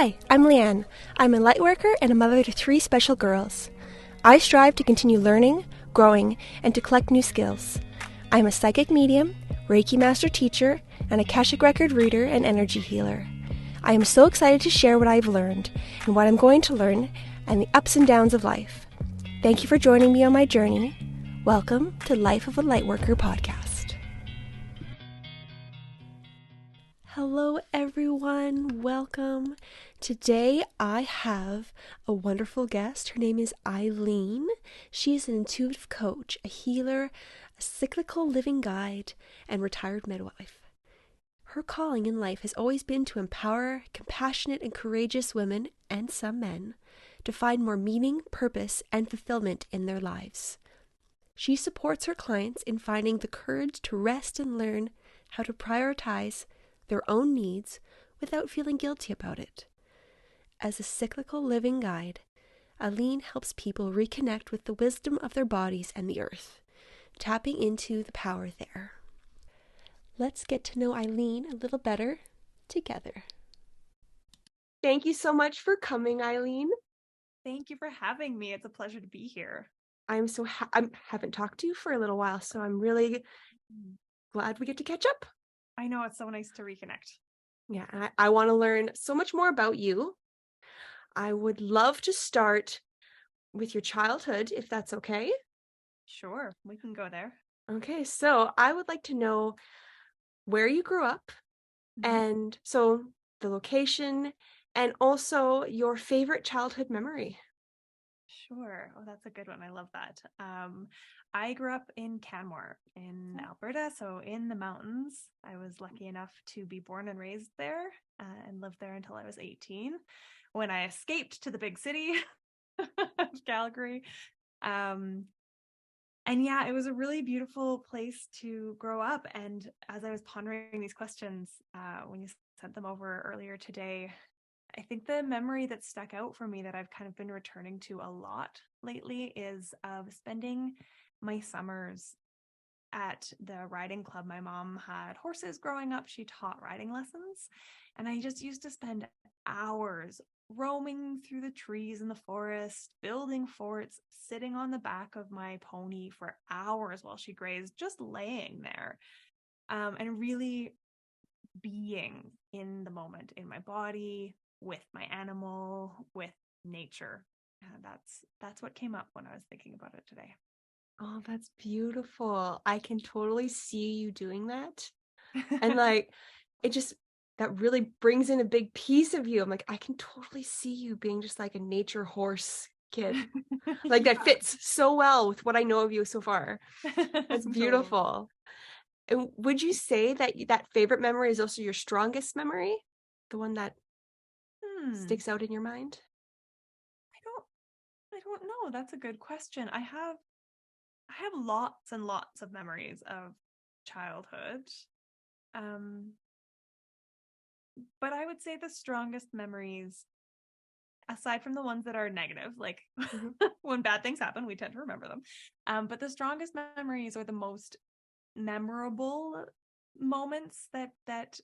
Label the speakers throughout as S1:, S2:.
S1: Hi, I'm Leanne. I'm a light worker and a mother to 3 special girls. I strive to continue learning, growing, and to collect new skills. I'm a psychic medium, Reiki master teacher, and Akashic record reader and energy healer. I am so excited to share what I've learned and what I'm going to learn and the ups and downs of life. Thank you for joining me on my journey. Welcome to Life of a Lightworker podcast. Hello everyone, welcome. Today I have a wonderful guest. Her name is Eileen. She is an intuitive coach, a healer, a cyclical living guide, and retired midwife. Her calling in life has always been to empower compassionate and courageous women, and some men, to find more meaning, purpose, and fulfillment in their lives. She supports her clients in finding the courage to rest and learn how to prioritize their own needs without feeling guilty about it. As a cyclical living guide, Eileen helps people reconnect with the wisdom of their bodies and the earth, tapping into the power there. Let's get to know Eileen a little better together. Thank you so much for coming, Eileen.
S2: Thank you for having me. It's a pleasure to be here.
S1: I'm so I haven't talked to you for a little while, so I'm really glad we get to catch up.
S2: I know, it's so nice to reconnect.
S1: Yeah, and I want to learn so much more about you. I would love to start with your childhood, if that's okay.
S2: Sure, we can go there.
S1: Okay, so I would like to know where you grew up, and so the location, and also your favorite childhood memory.
S2: Sure. Oh, that's a good one. I love that. I grew up in Canmore in Alberta, so in the mountains. I was lucky enough to be born and raised there and lived there until I was 18 when I escaped to the big city of Calgary. And yeah, it was a really beautiful place to grow up. And as I was pondering these questions, when you sent them over earlier today, I think the memory that stuck out for me that I've kind of been returning to a lot lately is of spending my summers at the riding club. My mom had horses growing up. She taught riding lessons. And I just used to spend hours roaming through the trees in the forest, building forts, sitting on the back of my pony for hours while she grazed, just laying there, and really being in the moment, in my body, with my animal, with nature. That's what came up when I was thinking about it today.
S1: Oh, that's beautiful. I can totally see you doing that. And like, it just, that really brings in a big piece of you. I'm like, I can totally see you being just like a nature horse kid. Like that fits so well with what I know of you so far. That's beautiful. And would you say that that favorite memory is also your strongest memory? The one that sticks out in your mind?
S2: I don't know. That's a good question. I have lots and lots of memories of childhood. But I would say the strongest memories, aside from the ones that are negative, like when bad things happen, we tend to remember them. But the strongest memories or the most memorable moments that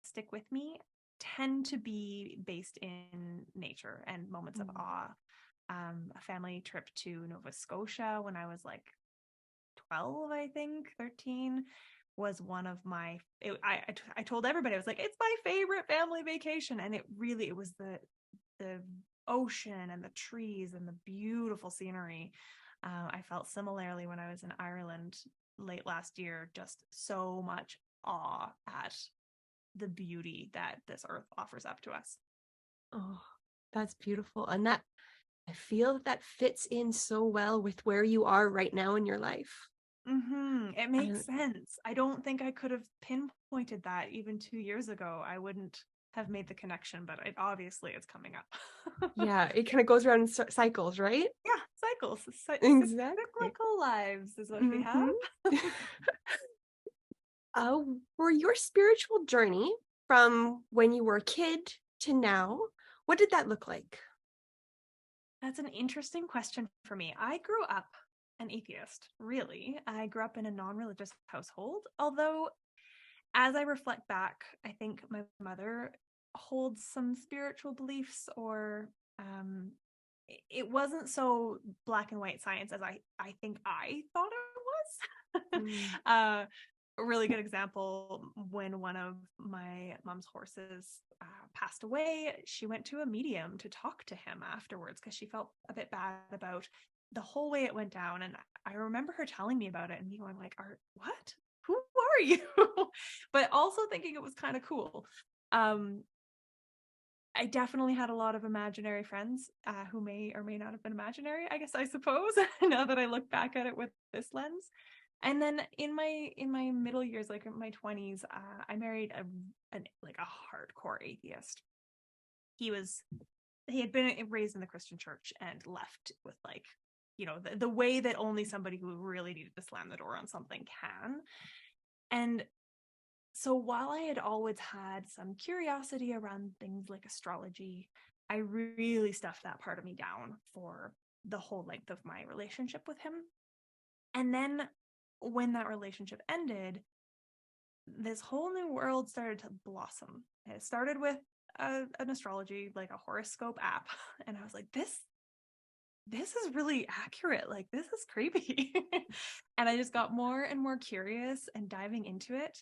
S2: stick with me tend to be based in nature and moments of awe. A family trip to Nova Scotia when I was like 12, I think, 13, was one of my, I told everybody, I was like, it's my favorite family vacation. And it was the ocean and the trees and the beautiful scenery. I felt similarly when I was in Ireland late last year, just so much awe at the beauty that this earth offers up to us.
S1: Oh, that's beautiful. And that, I feel that fits in so well with where you are right now in your life.
S2: It makes sense. I don't think I could have pinpointed that even 2 years ago. I wouldn't have made the connection, but it obviously is coming up.
S1: Yeah, it kind of goes around in cycles, right?
S2: Yeah, cycles.
S1: Exactly.
S2: Cyclical lives is what we have.
S1: For your spiritual journey from when you were a kid to now, what did that look like?
S2: That's an interesting question for me. I grew up an atheist, really. I grew up in a non-religious household, although as I reflect back, I think my mother holds some spiritual beliefs, or it wasn't so black and white science as I think I thought it was.
S1: Mm.
S2: A really good example, when one of my mom's horses passed away, she went to a medium to talk to him afterwards because she felt a bit bad about the whole way it went down. And I remember her telling me about it and me going like, what? Who are you? But also thinking it was kind of cool. I definitely had a lot of imaginary friends who may or may not have been imaginary, I suppose, now that I look back at it with this lens. And then in my middle years, like in my 20s, I married a hardcore atheist. He had been raised in the Christian church and left with the way that only somebody who really needed to slam the door on something can. And so while I had always had some curiosity around things like astrology, I really stuffed that part of me down for the whole length of my relationship with him. And then when that relationship ended, this whole new world started to blossom. It started with an astrology, like a horoscope app. And I was like, this is really accurate. Like, this is creepy. And I just got more and more curious and diving into it.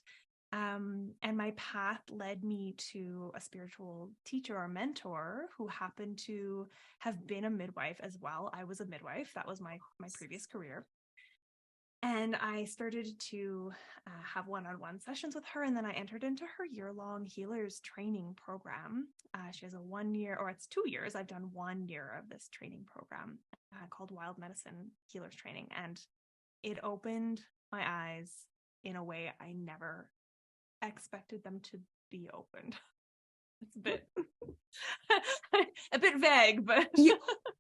S2: And my path led me to a spiritual teacher or mentor who happened to have been a midwife as well. I was a midwife. That was my previous career. And I started to have one-on-one sessions with her. And then I entered into her year-long healers training program. She has a 1 year, or it's 2 years. I've done 1 year of this training program called Wild Medicine Healers Training. And it opened my eyes in a way I never expected them to be opened. It's a bit a bit vague, but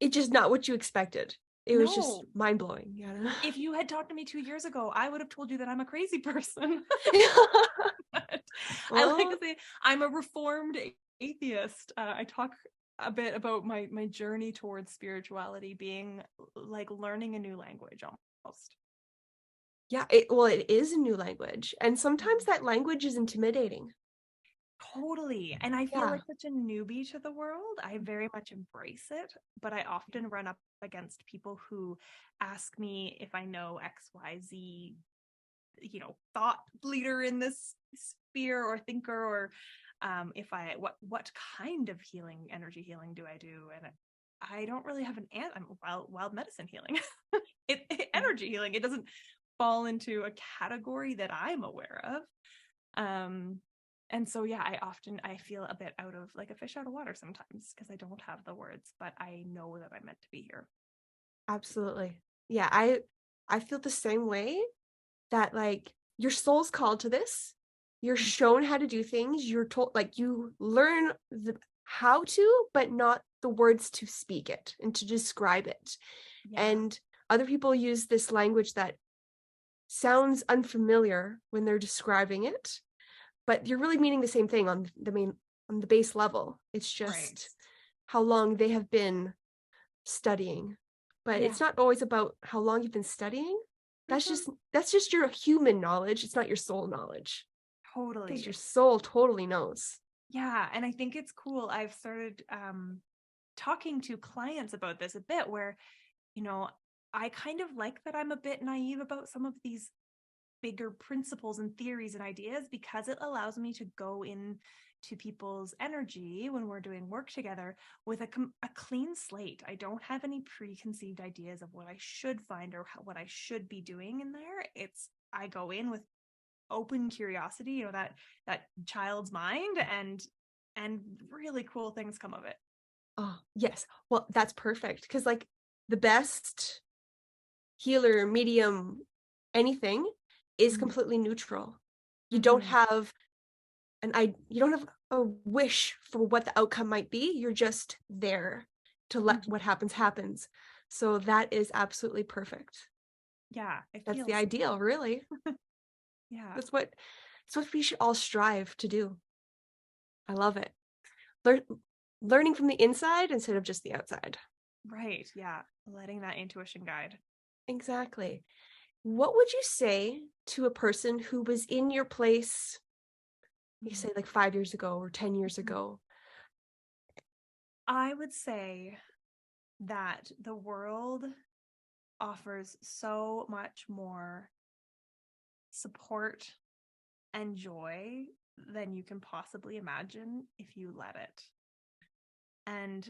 S1: it's just not what you expected. It was just mind-blowing. Yeah.
S2: If you had talked to me 2 years ago, I would have told you that I'm a crazy person. But I like to say I'm a reformed atheist. I talk a bit about my journey towards spirituality being like learning a new language almost.
S1: Yeah, it is a new language. And sometimes that language is intimidating.
S2: Totally. And I feel like such a newbie to the world. I very much embrace it, but I often run up against people who ask me if I know XYZ, thought leader in this sphere or thinker, or if I what kind of energy healing do I do? And I don't really have an answer. I'm wild medicine healing. Energy healing. It doesn't fall into a category that I'm aware of. And so, yeah, I feel a bit out of like a fish out of water sometimes because I don't have the words, but I know that I'm meant to be here.
S1: Absolutely. Yeah, I feel the same way, that like your soul's called to this. You're shown how to do things. You're told, like, you learn how to, but not the words to speak it and to describe it. Yeah. And other people use this language that sounds unfamiliar when they're describing it, but you're really meaning the same thing on the base level. It's just how long they have been studying. But it's not always about how long you've been studying. That's just your human knowledge. It's not your soul knowledge.
S2: Totally.
S1: Because your soul totally knows.
S2: Yeah. And I think it's cool. I've started talking to clients about this a bit, where, I kind of like that I'm a bit naive about some of these bigger principles and theories and ideas, because it allows me to go into people's energy when we're doing work together with a clean slate. I don't have any preconceived ideas of what I should find or what I should be doing in there. I go in with open curiosity, that child's mind, and really cool things come of it.
S1: Oh, yes. Well, that's perfect, because like the best healer, medium, anything is completely neutral. You don't have you don't have a wish for what the outcome might be. You're just there to let what happens. So that is absolutely perfect.
S2: Yeah,
S1: that's the ideal, really.
S2: Yeah,
S1: that's what we should all strive to do. I love it. Learning from the inside instead of just the outside.
S2: Right. Yeah, letting that intuition guide.
S1: Exactly. What would you say to a person who was in your place you say like 5 years ago or 10 years
S2: Mhm.
S1: ago?
S2: I would say that the world offers so much more support and joy than you can possibly imagine if you let it. And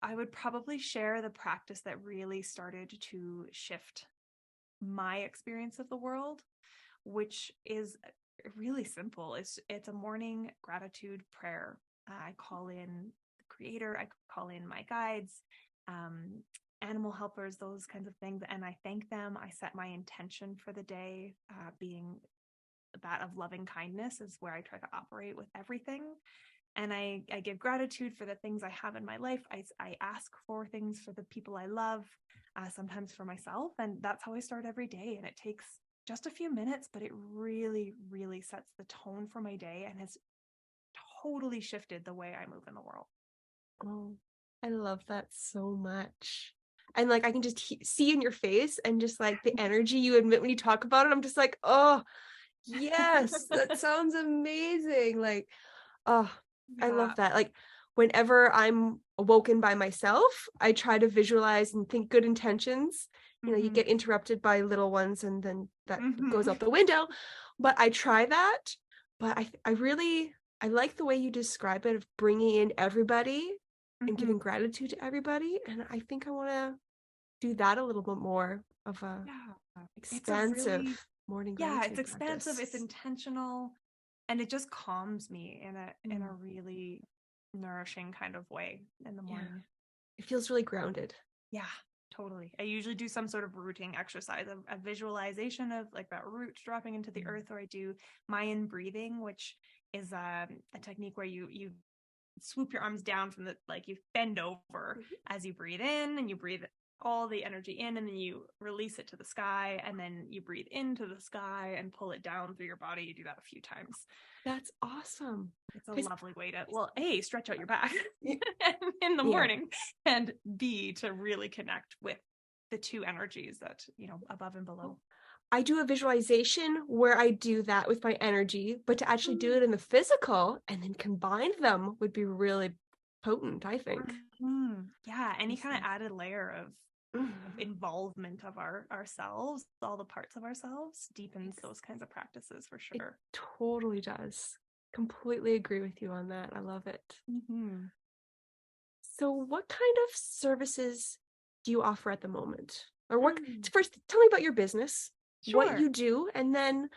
S2: I would probably share the practice that really started to shift my experience of the world, which is really simple. It's a morning gratitude prayer. I call in the creator, I call in my guides, um, animal helpers, those kinds of things, and I thank them. I set my intention for the day, being that of loving kindness is where I try to operate with everything. And I give gratitude for the things I have in my life. I ask for things for the people I love, sometimes for myself. And that's how I start every day. And it takes just a few minutes, but it really, really sets the tone for my day and has totally shifted the way I move in the world.
S1: Oh, I love that so much. And like I can just see in your face and just like the energy you emit when you talk about it. I'm just like, oh, yes, that sounds amazing. Like, oh, I love
S2: Yeah.
S1: that. Like whenever I'm awoken by myself, I try to visualize and think good intentions. You know, you
S2: Mm-hmm.
S1: get interrupted by little ones and then that goes
S2: Mm-hmm.
S1: out the window. But I try that. But I really, I like the way you describe it of bringing in everybody and
S2: Mm-hmm.
S1: giving gratitude to everybody. And I think I want to do that a little bit more of a
S2: Yeah. It's a
S1: expansive
S2: really,
S1: morning
S2: yeah, it's
S1: gratitude
S2: expansive, it's
S1: practice.
S2: intentional, and it just calms me in
S1: Mm,
S2: a really nourishing kind of way in the
S1: yeah,
S2: morning.
S1: it feels really grounded.
S2: Yeah, totally. I usually do some sort of rooting exercise, a visualization of like that root dropping into the
S1: Mm.
S2: earth, or I do Mayan breathing, which is a technique where you swoop your arms down from the, like you bend over
S1: Mhm.
S2: as you breathe in, and you breathe all the energy in, and then you release it to the sky, and then you breathe into the sky and pull it down through your body. You do that a few times.
S1: That's awesome.
S2: It's a
S1: 'Cause
S2: lovely way to, well, A, stretch out your back
S1: y-
S2: in the
S1: yeah,
S2: morning, and B, to really connect with the two energies that, above and below.
S1: I do a visualization where I do that with my energy, but to actually do
S2: Mm.
S1: it in the physical and then combine them would be really potent, I think.
S2: Yeah, any
S1: Just
S2: kind of
S1: like,
S2: added layer of
S1: mm,
S2: involvement of ourselves, all the parts of ourselves, deepens
S1: it's,
S2: those kinds of practices for
S1: it
S2: sure.
S1: totally does. Completely agree with you on that. I love it.
S2: Hmm.
S1: So, what kind of services do you offer at the moment? Or what,
S2: Mm.
S1: first, tell me about your business, what
S2: Sure.
S1: you do, and then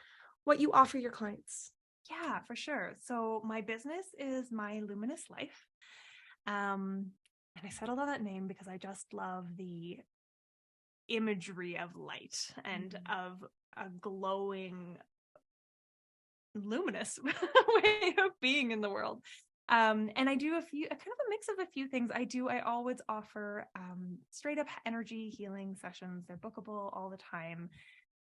S1: what you offer your clients.
S2: Yeah, for sure. So my business is My Luminous Life. And I settled on that name because I just love the imagery of light and
S1: Mm.
S2: of a glowing, luminous way of being in the world. And I do a kind of a mix of a few things. I always offer straight up energy healing sessions. They're bookable all the time.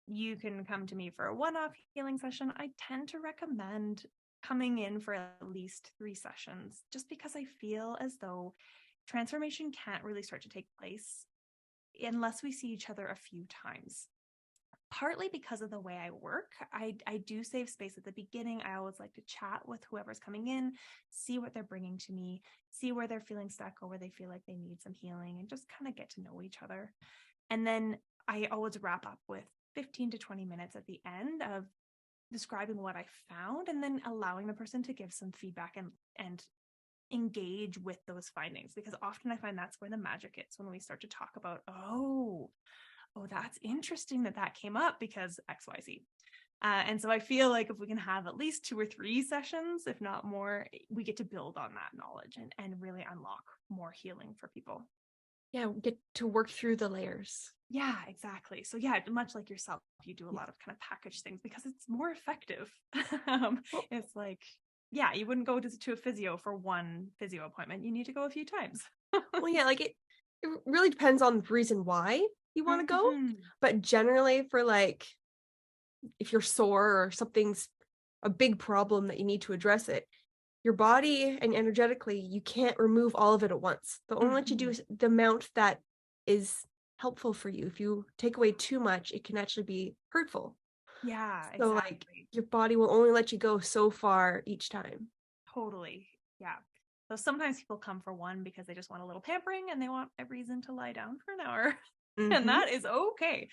S2: You can come to me for a one-off healing session. I tend to recommend coming in for at least 3 sessions, just because I feel as though transformation can't really start to take place unless we see each other a few times. Partly because of the way I work, I do save space at the beginning. I always like to chat with whoever's coming in, see what they're bringing to me, see where they're feeling stuck or where they feel like they need some healing, and just kind of get to know each other. And then I always wrap up with 15 to 20 minutes at the end of describing what I found, and then allowing the person to give some feedback and engage with those findings, because often I find that's where the magic is, when we start to talk about, oh, that's interesting that came up because XYZ. And so I feel like if we can have at least 2 or 3 sessions, if not more, we get to build on that knowledge and really unlock more healing for people.
S1: Yeah, get to work through the layers.
S2: Yeah, exactly. So yeah, much like yourself, you do a
S1: Yeah.
S2: lot of kind of package things because it's more effective. um,
S1: Well,
S2: it's like, yeah, you wouldn't go to a physio for one physio appointment. You need to go a few times.
S1: well, yeah, like it really depends on the reason why you want to go.
S2: Mhm.
S1: But generally for like if you're sore or something's a big problem that you need to address it, your body and energetically, you can't remove all of it at once. They'll only let you do
S2: Mhm.
S1: the amount that is helpful for you. If you take away too much, it can actually be hurtful.
S2: Yeah,
S1: So like
S2: exactly.
S1: your body will only let you go so far each time.
S2: Totally. Yeah. So sometimes people come for one because they just want a little pampering and they want a reason to lie down for an hour. And
S1: Mm-hmm.
S2: that is okay.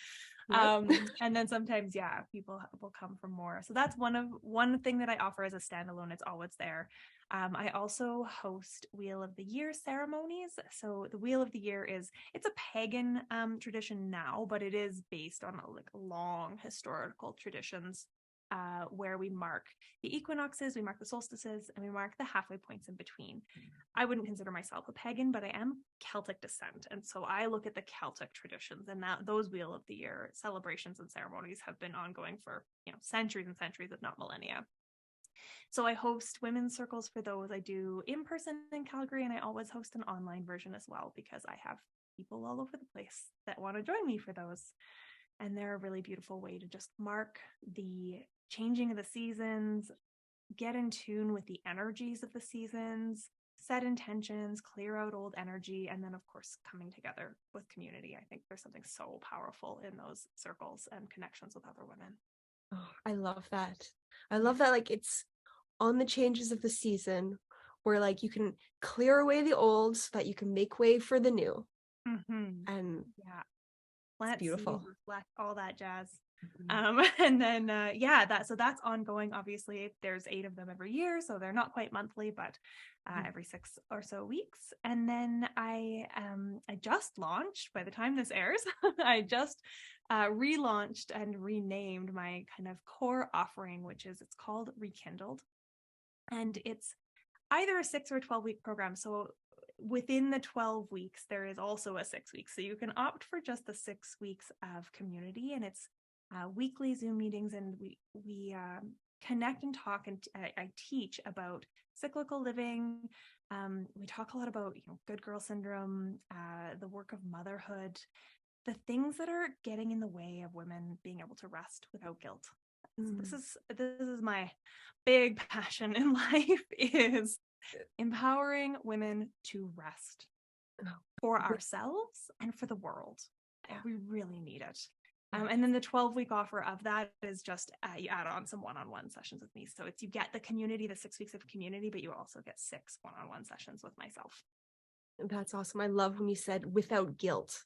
S1: Yep.
S2: And then sometimes, yeah, people will come for more. So that's one thing that I offer as a standalone. It's always there. I also host Wheel of the Year ceremonies. So the Wheel of the Year it's a pagan tradition now, but it is based on like long historical traditions, where we mark the equinoxes, we mark the solstices, and we mark the halfway points in between. I wouldn't consider myself a pagan, but I am Celtic descent. And so I look at the Celtic traditions, and that those Wheel of the Year celebrations and ceremonies have been ongoing for, centuries and centuries, if not millennia. So I host women's circles for those. I do in person in Calgary, and I always host an online version as well because I have people all over the place that want to join me for those. And they're a really beautiful way to just mark the changing of the seasons, get in tune with the energies of the seasons, set intentions, clear out old energy, and then, of course, coming together with community. I think there's something so powerful in those circles and connections with other women.
S1: Oh, I love that. I
S2: Yeah.
S1: love that like it's on the changes of the season where like you can clear away the old so that you can make way for the new.
S2: Mm-hmm.
S1: And
S2: Yeah.
S1: it's
S2: Plant seeds,
S1: beautiful.
S2: reflect, all that jazz.
S1: Mhm.
S2: And then that's ongoing. Obviously, there's 8 of them every year, so they're not quite monthly, but every 6 or so weeks. And then I just launched. By the time this airs, I just relaunched and renamed my kind of core offering, it's called Rekindled, and it's either a 6 or 12-week program. So within the 12 weeks, there is also a 6 weeks. So you can opt for just the 6 weeks of community, and it's weekly Zoom meetings, and we connect and talk, and I teach about cyclical living. We talk a lot about good girl syndrome, the work of motherhood, the things that are getting in the way of women being able to rest without guilt. This
S1: Mm.
S2: is this is my big passion in life, is empowering women to rest
S1: Oh,
S2: for ourselves and for the world.
S1: yeah.
S2: We really need it.
S1: Yeah.
S2: And then the 12-week offer of that is just you add on some one-on-one sessions with me. So it's you get the community, the 6 weeks of community, but you also get 6 one-on-one sessions with myself.
S1: That's awesome. I love when you said without guilt.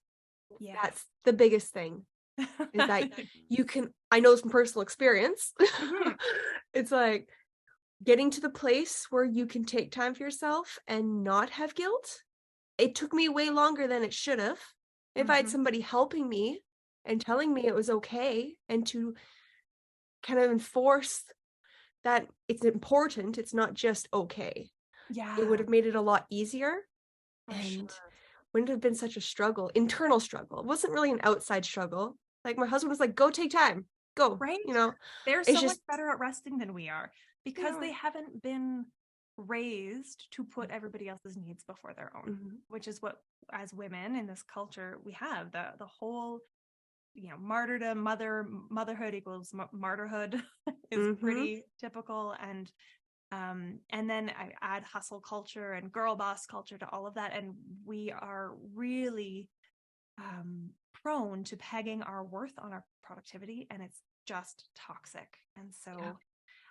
S2: Yes.
S1: That's the biggest thing is that you can, I know from personal experience,
S2: Mhm.
S1: it's like getting to the place where you can take time for yourself and not have guilt. It took me way longer than it should have. If I had
S2: Mhm.
S1: somebody helping me and telling me it was okay and to kind of enforce that it's important, it's not just okay, it would
S2: Yeah,
S1: have made it a lot easier
S2: for
S1: and
S2: sure.
S1: wouldn't have been such a struggle, internal struggle. It wasn't really an outside struggle. Like my husband was like, go take time, go,
S2: Right? They're
S1: it's
S2: so much
S1: just,
S2: better at resting than we are
S1: they
S2: because
S1: are.
S2: they haven't been raised to put everybody else's needs before their own,
S1: Mm-hmm.
S2: which is what, as women in this culture, we have the whole, martyrdom, motherhood equals martyrhood is
S1: Mm-hmm.
S2: pretty typical. And then I add hustle culture and girl boss culture to all of that, and we are really prone to pegging our worth on our productivity, and it's just toxic. And
S1: Yeah.
S2: so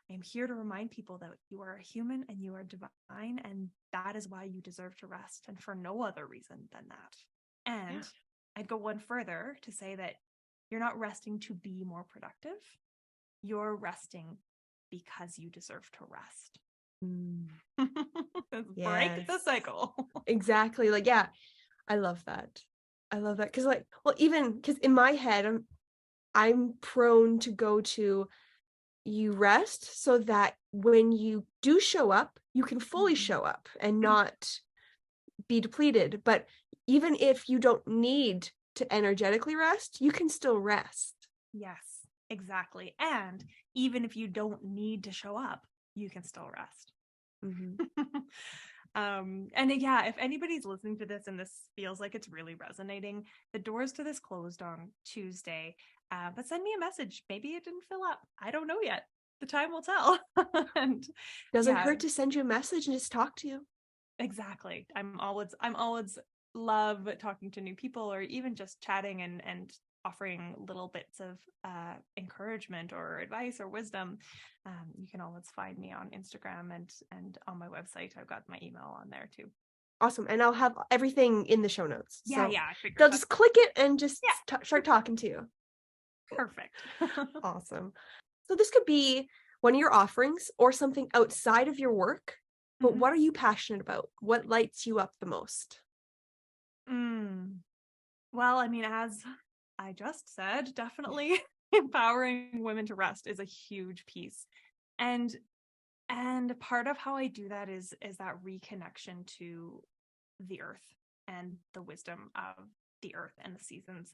S2: I'm here to remind people that you are a human and you are divine, and that is why you deserve to rest, and for no other reason than that.
S1: Yeah.
S2: And I'd go one further to say that you're not resting to be more productive, you're resting because you deserve to rest.
S1: Mm.
S2: Let's break
S1: Yes,
S2: the cycle.
S1: exactly. Like, yeah, I love that. I love that. Cause like, well, even because in my head, I'm prone to go to you rest so that when you do show up, you can fully
S2: Mhm.
S1: show up and not be depleted. But even if you don't need to energetically rest, you can still rest.
S2: Yes, exactly. And even if you don't need to show up, you can still rest.
S1: Mm-hmm.
S2: And yeah, if anybody's listening to this and this feels like it's really resonating, the doors to this closed on Tuesday. But send me a message. Maybe it didn't fill up. I don't know yet. The time will tell. And
S1: Doesn't
S2: yeah,
S1: hurt to send you a message and just talk to you.
S2: exactly. I'm always love talking to new people, or even just chatting and offering little bits of encouragement or advice or wisdom, you can always find me on Instagram and on my website. I've got my email on there too.
S1: Awesome. And I'll have everything in the show notes.
S2: Yeah,
S1: So
S2: I figured
S1: they'll
S2: that.
S1: just click it and just
S2: Yeah.
S1: start talking to you.
S2: Perfect.
S1: Awesome. So this could be one of your offerings or something outside of your work, but what are you passionate about? What lights you up the most?
S2: Well, I mean, as I just said, definitely empowering women to rest is a huge piece. And part of how I do that is that reconnection to the earth and the wisdom of the earth and the seasons.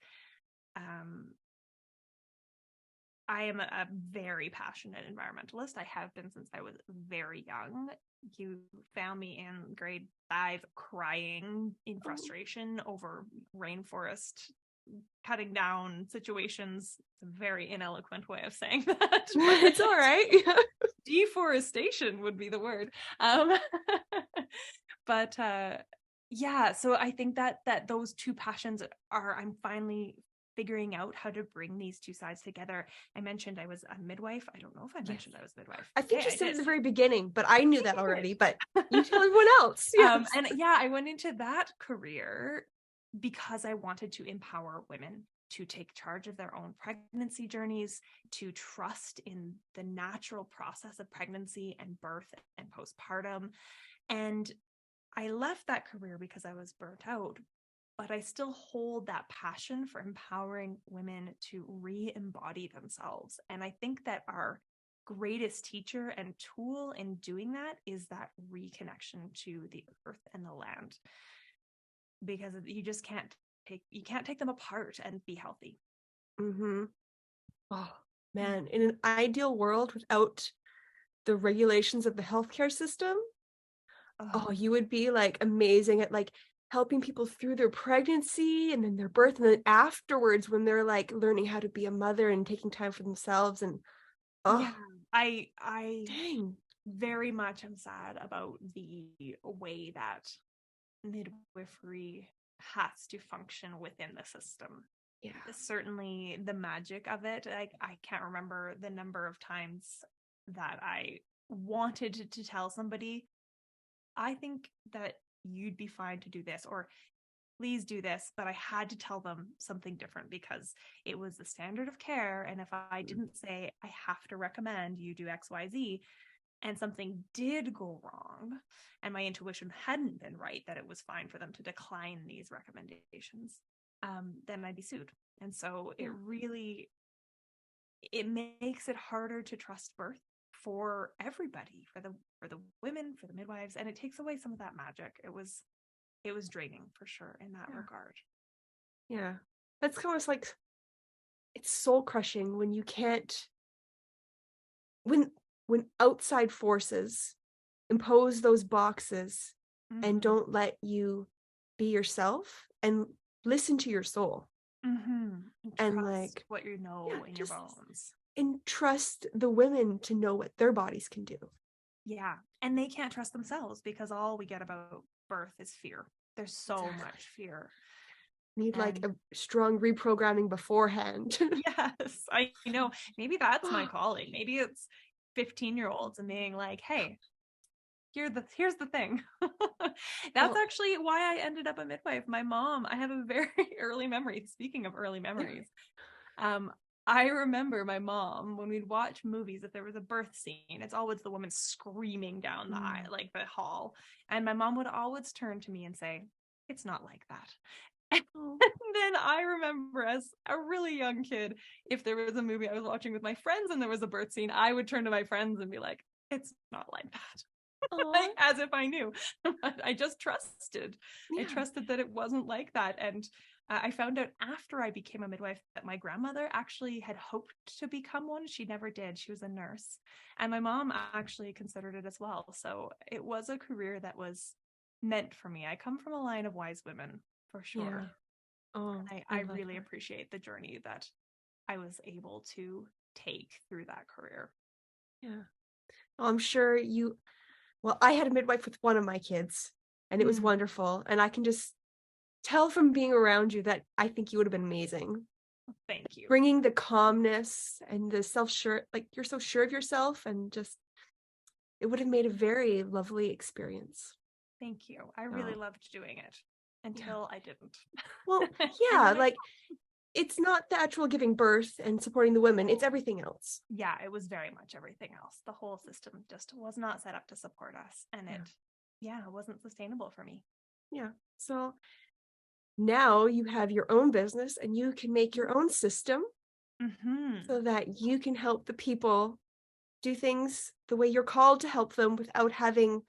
S2: I am a very passionate environmentalist. I have been since I was very young. You found me in grade 5 crying in frustration over rainforest cutting down situations. It's a very ineloquent way of saying that.
S1: It's all right.
S2: Deforestation would be the word. But yeah, so I think that those two passions I'm finally figuring out how to bring these two sides together. I mentioned I was a midwife. I don't know if I mentioned I was a midwife.
S1: I think you said at the very beginning, but I knew that already, but you tell everyone else. Yes.
S2: And yeah, I went into that career because I wanted to empower women to take charge of their own pregnancy journeys, to trust in the natural process of pregnancy and birth and postpartum. And I left that career because I was burnt out, but I still hold that passion for empowering women to re-embody themselves. And I think that our greatest teacher and tool in doing that is that reconnection to the earth and the land, because you just can't take them apart and be healthy.
S1: Oh man, in an ideal world without the regulations of the healthcare system, you would be like amazing at like helping people through their pregnancy and then their birth, and then afterwards when they're like learning how to be a mother and taking time for themselves. And
S2: yeah, I
S1: dang,
S2: very much am sad about the way that midwifery has to function within the system.
S1: Yeah,
S2: certainly the magic of it. I can't remember the number of times that I wanted to tell somebody, I think that you'd be fine to do this, or please do this, but I had to tell them something different because it was the standard of care. And if I didn't say, I have to recommend you do XYZ, and something did go wrong, and my intuition hadn't been right that it was fine for them to decline these recommendations, then I'd be sued. And so it makes it harder to trust birth for everybody, for the women, for the midwives, and it takes away some of that magic. It was draining for sure in that regard.
S1: Yeah, that's kind of like, it's soul crushing when you can't, when outside forces impose those boxes and don't let you be yourself and listen to your soul.
S2: And like what you know in your bones,
S1: and trust the women to know what their bodies can do.
S2: Yeah, and they can't trust themselves because all we get about birth is fear. There's so much fear.
S1: Need like a strong reprogramming beforehand.
S2: Yes, I know. Maybe that's my calling. Maybe it's 15-year-olds and being like, hey, here's the thing. That's actually why I ended up a midwife. My mom, I have a very early memory. Speaking of early memories, I remember my mom, when we'd watch movies, if there was a birth scene, it's always the woman screaming down the aisle, like the hall. And my mom would always turn to me and say, it's not like that. And then I remember as a really young kid, if there was a movie I was watching with my friends and there was a birth scene, I would turn to my friends and be like, it's not like that. Like, as if I knew. I just trusted. I trusted that it wasn't like that. And I found out after I became a midwife that my grandmother actually had hoped to become one. She never did. She was a nurse. And my mom actually considered it as well. So it was a career that was meant for me. I come from a line of wise women, for sure. I really appreciate the journey that I was able to take through that career.
S1: Yeah. Well, I'm sure I had a midwife with one of my kids, and it was wonderful. And I can just tell from being around you that I think you would have been amazing.
S2: Thank you.
S1: bringing the calmness and the self-sure, like you're so sure of yourself, and just, it would have made a very lovely experience.
S2: Thank you. I really
S1: So,
S2: loved doing it
S1: yeah.
S2: until I didn't.
S1: Well,
S2: And
S1: yeah,
S2: then
S1: like it's not the actual giving birth and supporting the women, it's everything else.
S2: yeah, it was very much everything else. The whole system just was not set up to support us. And it wasn't sustainable for me.
S1: Yeah. So now you have your own business and you can make your own system so that you can help the people do things the way you're called to help them without having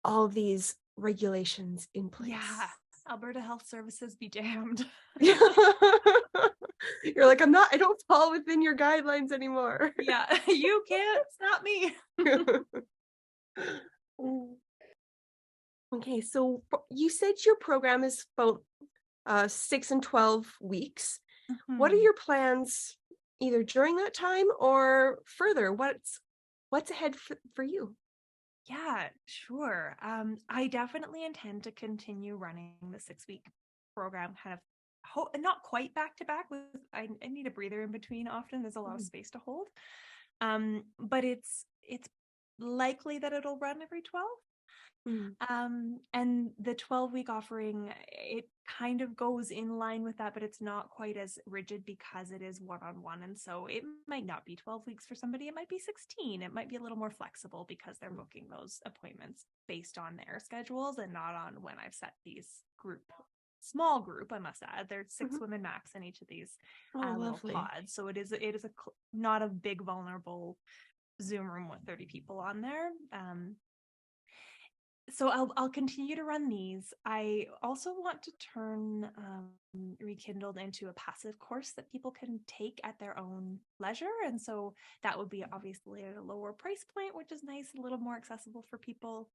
S1: all these regulations in place.
S2: Yeah. Alberta Health Services be damned.
S1: You're like, I don't fall within your guidelines anymore.
S2: Yeah, you can't stop me.
S1: Okay, so you said your program is about 6 and 12 weeks. What are your plans either during that time or further? What's ahead for you?
S2: Yeah, sure. I definitely intend to continue running the 6-week program, kind of not quite back to back with I need a breather in between often. There's a lot of space to hold. But it's likely that it'll run every 12. And the 12-week offering, it kind of goes in line with that, but it's not quite as rigid because it is one-on-one. And so it might not be 12 weeks for somebody. It might be 16. It might be a little more flexible because they're booking those appointments based on their schedules and not on when I've set these small group, I must add. There's 6 women max in each of these little
S1: Lovely.
S2: pods. So it is not a big vulnerable Zoom room with 30 people on there. So I'll continue to run these. I also want to turn Rekindled into a passive course that people can take at their own leisure. And so that would be obviously at a lower price point, which is nice, a little more accessible for people.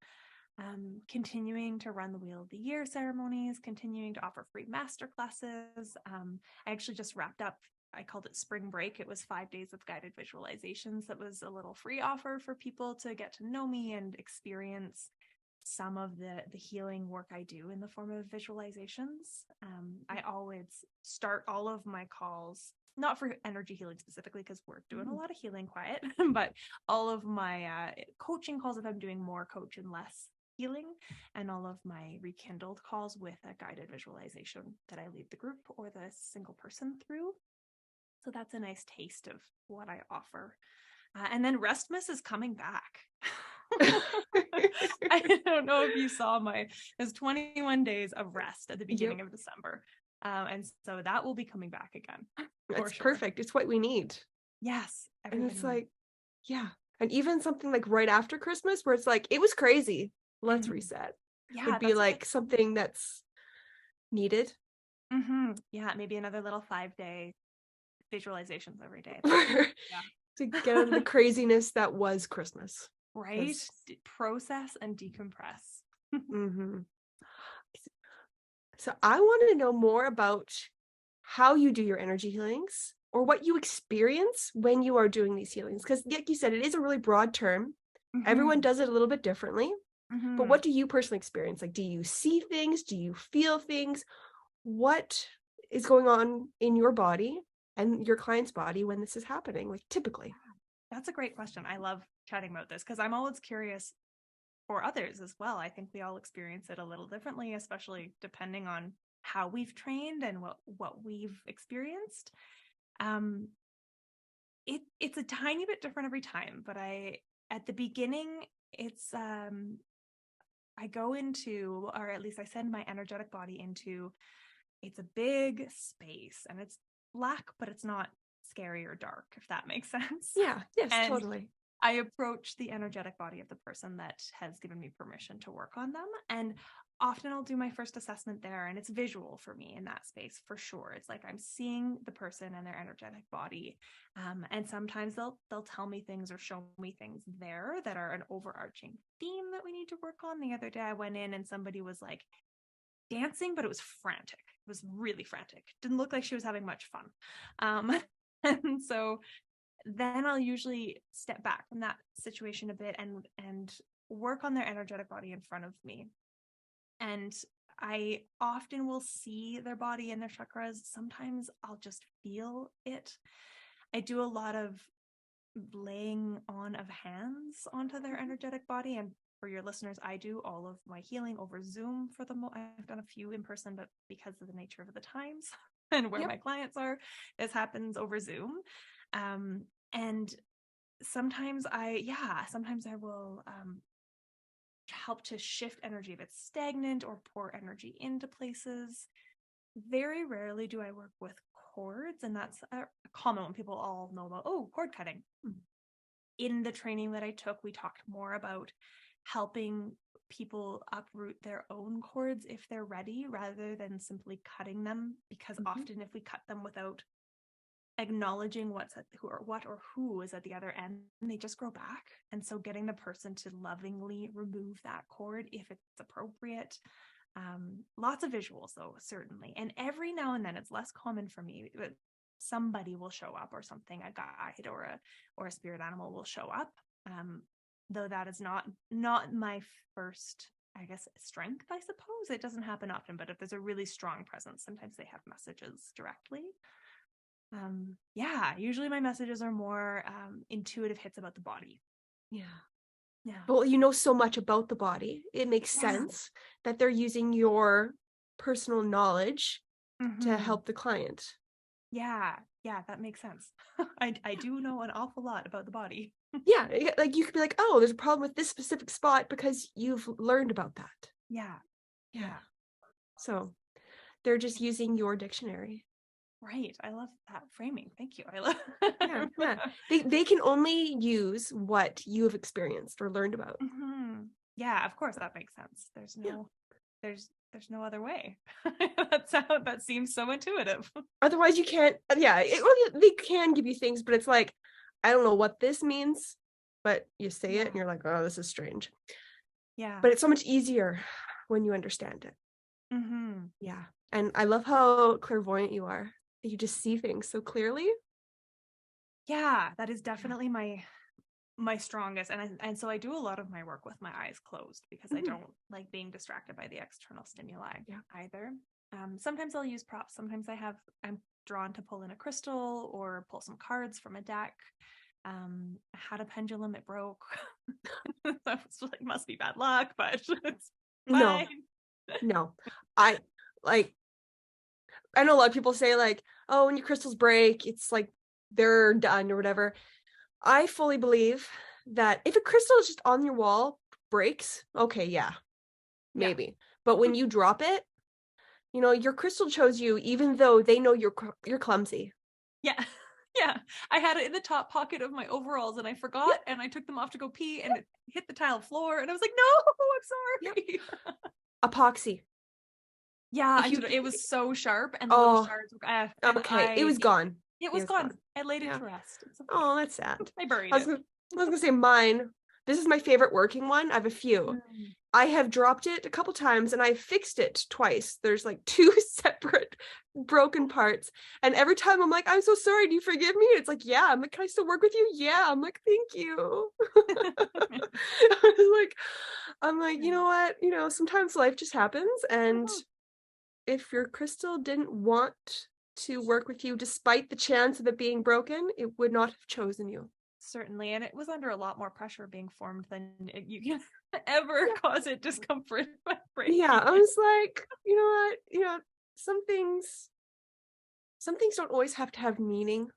S2: Continuing to run the Wheel of the Year ceremonies, continuing to offer free master classes. I actually just wrapped up, I called it Spring Break. It was 5 days of guided visualizations. That was a little free offer for people to get to know me and experience some of the healing work I do in the form of visualizations. I always start all of my calls, not for energy healing specifically, because we're doing a lot of healing quiet, but all of my coaching calls, if I'm doing more coach and less healing, and all of my Rekindled calls with a guided visualization that I lead the group or the single person through. So that's a nice taste of what I offer. And then Restmas is coming back. I don't know if you saw there's 21 days of rest at the beginning of December. And so that will be coming back again.
S1: That's perfect. It's what we need.
S2: Yes.
S1: And it's like, yeah. And even something like right after Christmas where it's like, it was crazy. Let's reset.
S2: Yeah.
S1: Would be like something that's needed.
S2: Yeah. Maybe another little 5-day visualizations every day.
S1: To get out of the craziness that was Christmas.
S2: Right? Process and decompress.
S1: So I want to know more about how you do your energy healings or what you experience when you are doing these healings. Because like you said, it is a really broad term. Everyone does it a little bit differently. But what do you personally experience? Like, do you see things? Do you feel things? What is going on in your body and your client's body when this is happening, like typically?
S2: That's a great question. I love chatting about this because I'm always curious for others as well. I think we all experience it a little differently, especially depending on how we've trained and what we've experienced. It's a tiny bit different every time, but at the beginning, it's I go into, or at least I send my energetic body into, it's a big space and it's black, but it's not scary or dark, if that makes sense.
S1: Yeah, yes,
S2: and
S1: totally.
S2: I approach the energetic body of the person that has given me permission to work on them. And often I'll do my first assessment there, and it's visual for me in that space for sure. It's like I'm seeing the person and their energetic body. And sometimes they'll tell me things or show me things there that are an overarching theme that we need to work on. The other day I went in and somebody was like dancing, but it was frantic. It was really frantic. Didn't look like she was having much fun. And so then I'll usually step back from that situation a bit and work on their energetic body in front of me. And I often will see their body and their chakras. Sometimes I'll just feel it. I do a lot of laying on of hands onto their energetic body. And for your listeners, I do all of my healing over Zoom for I've done a few in person, but because of the nature of the times and where my clients are, this happens over Zoom. And sometimes I will help to shift energy if it's stagnant or pour energy into places. Very rarely do I work with cords, and that's a common one. People all know about, cord cutting. In the training that I took, we talked more about helping people uproot their own cords if they're ready, rather than simply cutting them, because often if we cut them without acknowledging what or who is at the other end, they just grow back. And so getting the person to lovingly remove that cord if it's appropriate. Lots of visuals though, certainly. And every now and then, it's less common for me, but somebody will show up, or something, a guide or a spirit animal will show up. Though that is not my first, I guess, strength, I suppose. It doesn't happen often, but if there's a really strong presence, sometimes they have messages directly. Usually my messages are more intuitive hits about the body. Yeah.
S1: Well, you know so much about the body. It makes sense that they're using your personal knowledge to help the client.
S2: Yeah, that makes sense. I do know an awful lot about the body.
S1: Yeah, like you could be like, oh, there's a problem with this specific spot because you've learned about that. Yeah. So they're just using your dictionary.
S2: Right. I love that framing. Thank you. I love
S1: yeah. They can only use what you have experienced or learned about.
S2: Yeah, of course, that makes sense. There's no other way. That seems so intuitive.
S1: Otherwise you can't. They can give you things, but it's like, I don't know what this means, but you say it and you're like, oh, this is strange.
S2: Yeah.
S1: But it's so much easier when you understand it. Yeah. And I love how clairvoyant you are. You just see things so clearly.
S2: Yeah, that is definitely my strongest. And so I do a lot of my work with my eyes closed, because I don't like being distracted by the external stimuli either. Sometimes I'll use props. Sometimes I'm drawn to pull in a crystal or pull some cards from a deck. I had a pendulum, it broke. So it's like, must be bad luck, but it's fine.
S1: No. I know a lot of people say like, oh, when your crystals break, it's like they're done or whatever. I fully believe that if a crystal is just on your wall, breaks, okay, maybe. But when you drop it, your crystal chose you, even though they know you're clumsy.
S2: Yeah. I had it in the top pocket of my overalls and I forgot, and I took them off to go pee, and it hit the tile floor, and I was like, no, I'm sorry.
S1: Epoxy.
S2: Yeah, it was so sharp, and the little shards.
S1: It was gone.
S2: It was gone. I laid it to rest.
S1: Oh, that's sad.
S2: I buried
S1: it. I was gonna say mine. This is my favorite working one. I have a few. I have dropped it a couple times and I fixed it twice. There's like 2 separate broken parts. And every time I'm like, I'm so sorry. Do you forgive me? It's like, yeah. I'm like, can I still work with you? Yeah. I'm like, thank you. I'm like, you know what? Sometimes life just happens. And if your crystal didn't want to work with you, despite the chance of it being broken, it would not have chosen you.
S2: Certainly. And it was under a lot more pressure being formed than you can ever cause it discomfort by breaking.
S1: Yeah, I was like, you know what? Some things don't always have to have meaning.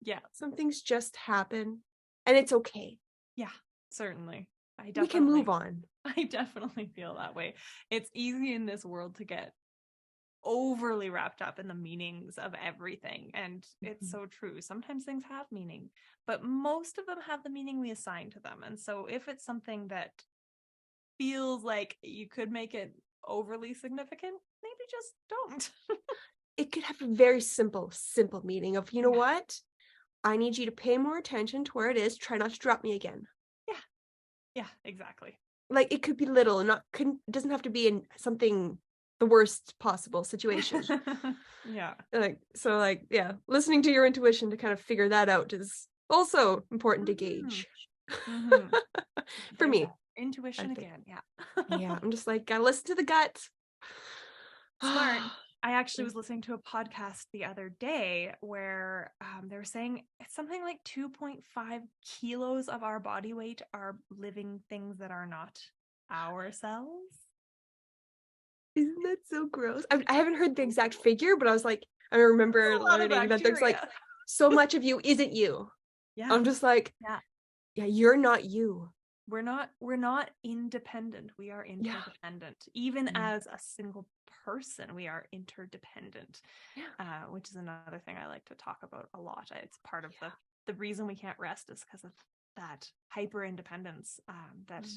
S2: Yeah.
S1: Some things just happen, and it's okay.
S2: Yeah, certainly.
S1: We can move on.
S2: I definitely feel that way. It's easy in this world to get overly wrapped up in the meanings of everything, and it's so true. Sometimes things have meaning, but most of them have the meaning we assign to them. And so if it's something that feels like you could make it overly significant, maybe just don't.
S1: It could have a very simple meaning of, you know what, I need you to pay more attention to where it is. Try not to drop me again.
S2: Yeah, exactly.
S1: Like, it could be little and doesn't have to be in something the worst possible situation. Listening to your intuition to kind of figure that out is also important to gauge. For me,
S2: intuition again.
S1: I'm just like, gotta listen to the gut.
S2: Smart. I actually was listening to a podcast the other day where they were saying it's something like 2.5 kilos of our body weight are living things that are not our cells.
S1: Isn't that so gross? I haven't heard the exact figure, but I was like, I remember learning that there's like so much of you isn't you.
S2: Yeah.
S1: I'm just like, yeah, you're not you.
S2: We're not independent. We are interdependent. Even as a single person, we are interdependent, which is another thing I like to talk about a lot. It's part of the reason we can't rest is because of that hyper independence that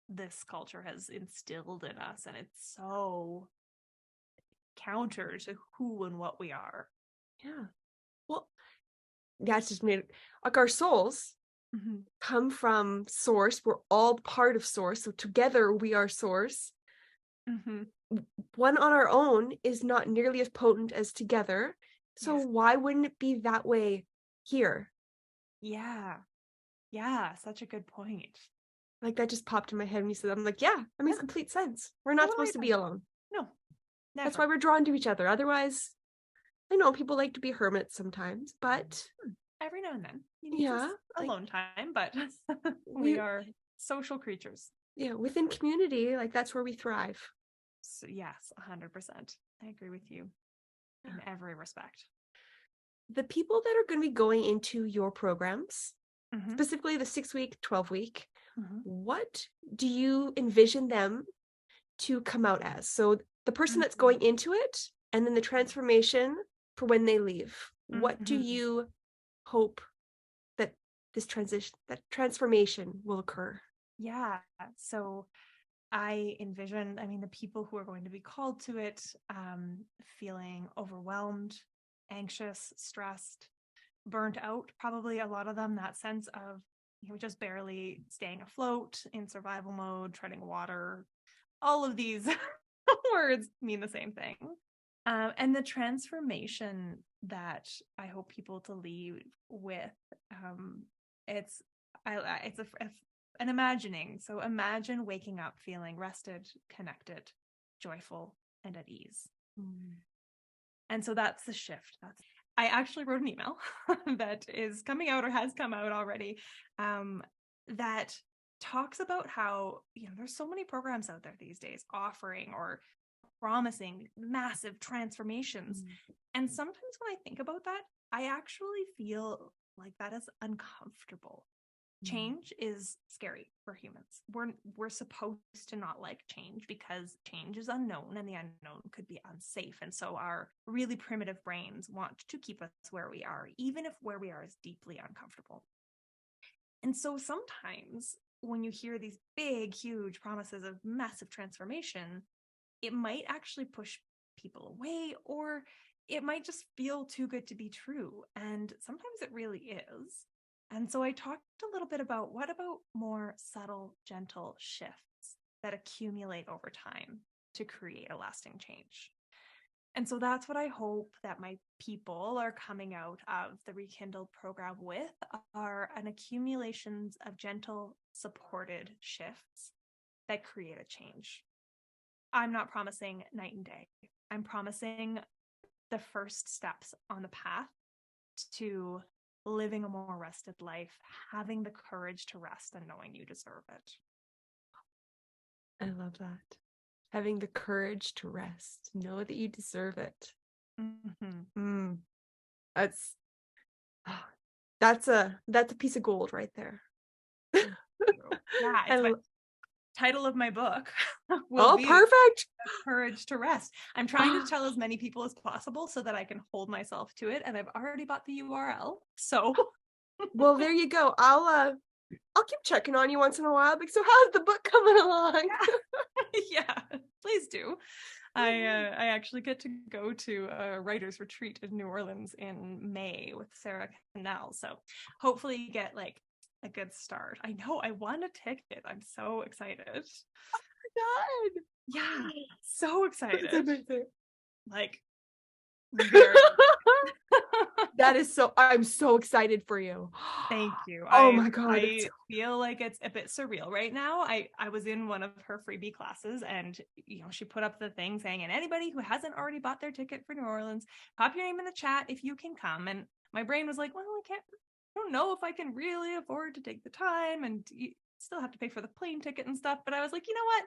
S2: this culture has instilled in us, and it's so counter to who and what we are.
S1: Yeah. Well, that's just made like our souls come from source. We're all part of source, so together we are source. One on our own is not nearly as potent as together, so why wouldn't it be that way here? Yeah,
S2: such a good point.
S1: Like that just popped in my head when you said that. I'm like, yeah, that makes complete sense. We're not supposed to be alone.
S2: No, never.
S1: That's why we're drawn to each other. Otherwise, I know people like to be hermits sometimes, but
S2: every now and then you need alone time, but we are social creatures.
S1: Yeah, within community, like that's where we thrive.
S2: So, yes, 100%. I agree with you in every respect.
S1: The people that are going to be going into your programs, specifically the 6-week, 12-week, what do you envision them to come out as? So the person that's going into it, and then the transformation for when they leave. What do you hope that that transformation will occur?
S2: Yeah, so I envision, the people who are going to be called to it, feeling overwhelmed, anxious, stressed, burnt out, probably a lot of them, that sense of just barely staying afloat, in survival mode, treading water. All of these words mean the same thing. And the transformation that I hope people to leave with, it's an imagining. So imagine waking up feeling rested, connected, joyful, and at ease. And so that's the shift. I actually wrote an email that is coming out or has come out already, that talks about how, there's so many programs out there these days offering or promising massive transformations. And sometimes when I think about that, I actually feel like that is uncomfortable. Change is scary for humans. We're supposed to not like change because change is unknown, and the unknown could be unsafe. And so our really primitive brains want to keep us where we are, even if where we are is deeply uncomfortable. And so sometimes when you hear these big, huge promises of massive transformation, it might actually push people away, or it might just feel too good to be true. And sometimes it really is. And so I talked a little bit about what about more subtle, gentle shifts that accumulate over time to create a lasting change. And so that's what I hope that my people are coming out of the Rekindled program with, are an accumulations of gentle, supported shifts that create a change. I'm not promising night and day. I'm promising the first steps on the path to living a more rested life, having the courage to rest and knowing you deserve it.
S1: I love that. Having the courage to rest, know that you deserve it. That's a piece of gold right there.
S2: Yeah, it's title of my book
S1: will be perfect.
S2: Courage to Rest. I'm trying to tell as many people as possible so that I can hold myself to it, and I've already bought the URL. So
S1: well, there you go. I'll keep checking on you once in a while. Like, so how's the book coming along?
S2: Yeah, please do. I actually get to go to a writer's retreat in New Orleans in May with Sarah Canal. So hopefully get like a good start. I know, I want a ticket. I'm so excited. Oh my God. Yeah, so excited. Like, very
S1: I'm so excited for you.
S2: Thank you.
S1: Oh my God.
S2: I feel like it's a bit surreal right now. I was in one of her freebie classes, and she put up the thing saying, and anybody who hasn't already bought their ticket for New Orleans, pop your name in the chat if you can come. And my brain was like, well, I don't know if I can really afford to take the time, and you still have to pay for the plane ticket and stuff. But I was like, you know what?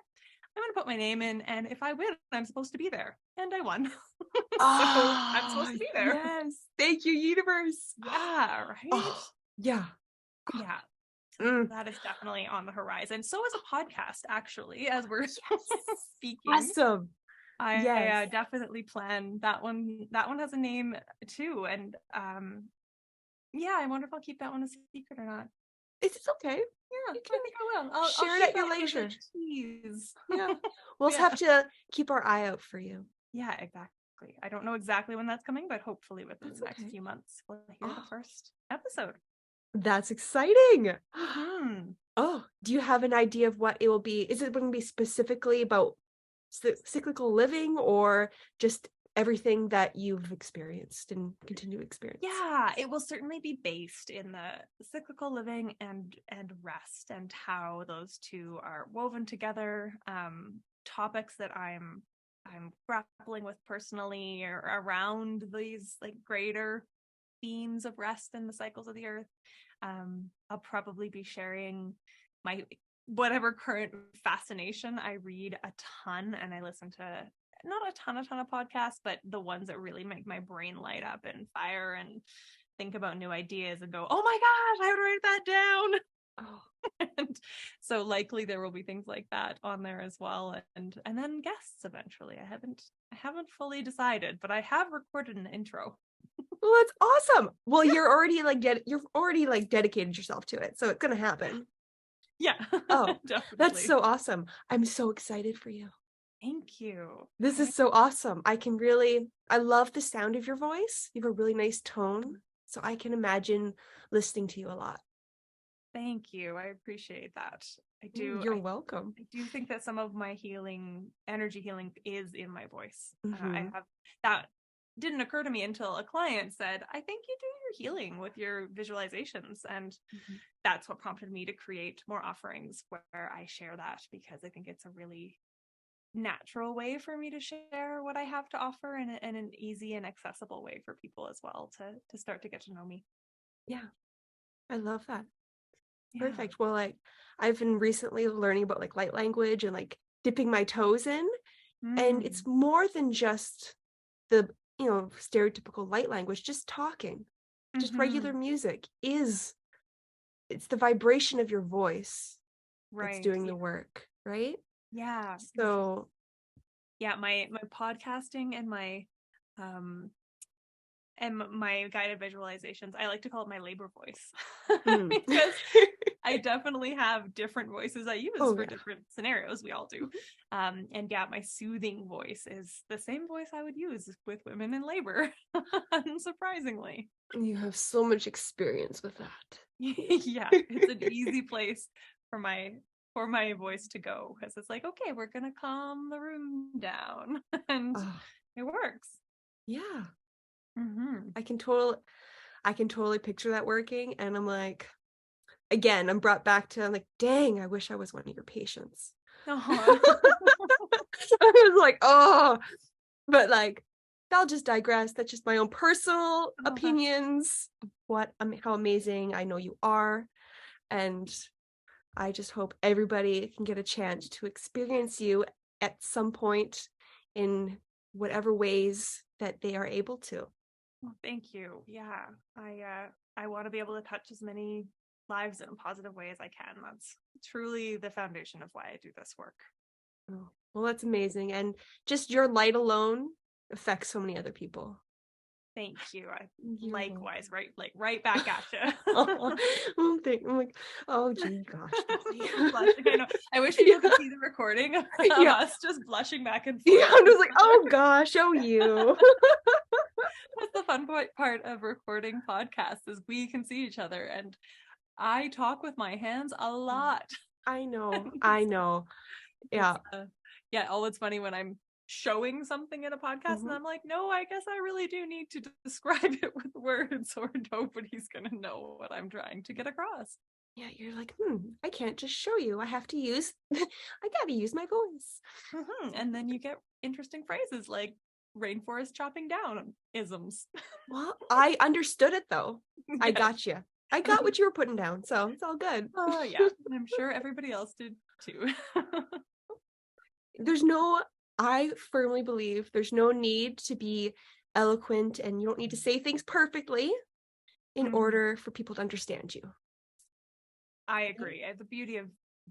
S2: I'm going to put my name in, and if I win, I'm supposed to be there. And I won. So I'm supposed to be there.
S1: Yes. Thank you, universe.
S2: Yeah, right?
S1: Oh, yeah.
S2: Yeah. So that is definitely on the horizon. So is a podcast, actually, as we're speaking.
S1: Awesome.
S2: I definitely plan that one. That one has a name too. And I wonder if I'll keep that one a secret or not.
S1: It's okay.
S2: Yeah, I think I will. I'll
S1: share it at your leisure.
S2: Tease.
S1: Yeah. We'll have to keep our eye out for you.
S2: Yeah, exactly. I don't know exactly when that's coming, but hopefully within the next few months, we'll hear the first episode.
S1: That's exciting.
S2: Mm-hmm.
S1: Oh, do you have an idea of what it will be? Is it going to be specifically about cyclical living, or just everything that you've experienced and continue to experience?
S2: Yeah, it will certainly be based in the cyclical living and rest, and how those two are woven together. Topics that I'm grappling with personally, or around these like greater themes of rest and the cycles of the earth. I'll probably be sharing my whatever current fascination. I read a ton, and I listen to not a ton of podcasts, but the ones that really make my brain light up and fire and think about new ideas and go, oh my gosh, I have to write that down. And so likely there will be things like that on there as well, and then guests eventually. I haven't fully decided, but I have recorded an intro.
S1: Well, that's awesome. Well, you're already dedicated yourself to it, so it's gonna happen.
S2: Yeah.
S1: Oh,
S2: definitely.
S1: That's so awesome. I'm so excited for you.
S2: Thank you.
S1: This is so awesome. I love the sound of your voice. You have a really nice tone, so I can imagine listening to you a lot.
S2: Thank you. I appreciate that. I do.
S1: You're welcome.
S2: I do think that some of my energy healing is in my voice.
S1: Mm-hmm.
S2: I have that didn't occur to me until a client said, I think you do your healing with your visualizations. And that's what prompted me to create more offerings where I share that, because I think it's a really natural way for me to share what I have to offer, in an easy and accessible way for people as well to start to get to know me.
S1: Yeah. I love that.
S2: Yeah.
S1: Perfect. Well, I've been recently learning about light language and dipping my toes in, and it's more than just the stereotypical light language. Just talking, just regular music it's the vibration of your voice that's doing the work, right?
S2: Yeah.
S1: So
S2: yeah, my podcasting and my guided visualizations, I like to call it my labor voice. Because I definitely have different voices I use for different scenarios. We all do. And yeah, my soothing voice is the same voice I would use with women in labor. Unsurprisingly.
S1: You have so much experience with that.
S2: Yeah, it's an easy place for my voice to go, because it's like, okay, we're gonna calm the room down, and it works.
S1: Yeah. I can totally picture that working, and I'm like, again, I'm brought back to, I'm like, dang, I wish I was one of your patients. I was like, but I'll just digress. That's just my own personal opinions of how amazing I know you are, and I just hope everybody can get a chance to experience you at some point in whatever ways that they are able to.
S2: Well, thank you. Yeah, I want to be able to touch as many lives in a positive way as I can. That's truly the foundation of why I do this work.
S1: Oh, well, that's amazing, and just your light alone affects so many other people.
S2: Thank you. Likewise, right back at you.
S1: I'm like, oh gee, gosh.
S2: I know. I wish people could see the recording of us just blushing back and forth.
S1: Yeah, I was like, oh gosh, oh you.
S2: That's the fun part of recording podcasts, is we can see each other, and I talk with my hands a lot.
S1: I know. Yeah.
S2: Yeah. Oh, it's funny when I'm showing something in a podcast,
S1: Mhm.
S2: and I'm like, no, I guess I really do need to describe it with words, or nobody's gonna know what I'm trying to get across.
S1: Yeah, you're like, I can't just show you. I have to use, I gotta use my voice.
S2: And then you get interesting phrases like rainforest chopping down isms.
S1: Well, I understood it though. I
S2: Yes.
S1: got you. I got what you were putting down, so it's all good.
S2: Oh, yeah. I'm sure everybody else did too.
S1: There's no, I firmly believe there's no need to be eloquent, and you don't need to say things perfectly in order for people to understand you.
S2: I agree. The beauty of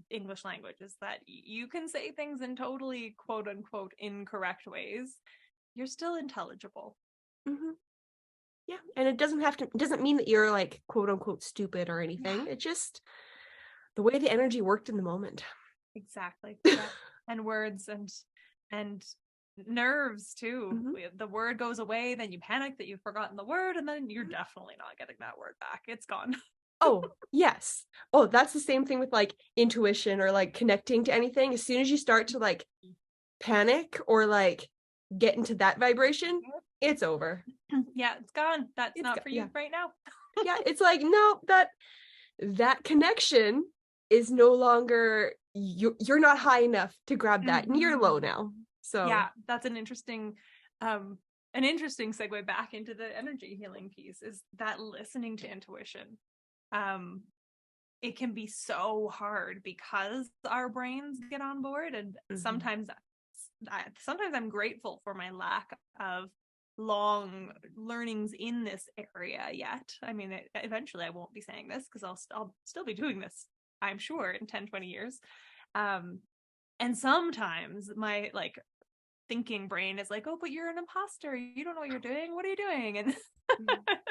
S2: English language is that you can say things in totally quote unquote incorrect ways. You're still intelligible.
S1: Mm-hmm. Yeah, and it doesn't mean that you're like quote unquote stupid or anything. It's just the way the energy worked in the moment.
S2: Exactly. Yeah. And words and nerves too.
S1: Mm-hmm.
S2: The word goes away, then you panic that you've forgotten the word, and then you're definitely not getting that word back. It's gone.
S1: Oh, yes. Oh, that's the same thing with like intuition or like connecting to anything. As soon as you start to like panic or like get into that vibration, it's over.
S2: Yeah, it's gone. That's not for you right now.
S1: Yeah, it's like, no, that connection is no longer, you're not high enough to grab that, and you're low now. So
S2: yeah, that's an interesting segue back into the energy healing piece, is that listening to intuition. It can be so hard because our brains get on board, and sometimes I'm grateful for my lack of long learnings in this area yet. I mean, eventually I won't be saying this because I'll still be doing this, I'm sure, in 10-20 years. And sometimes my like thinking brain is like, oh, but you're an imposter, you don't know what you're doing, what are you doing? And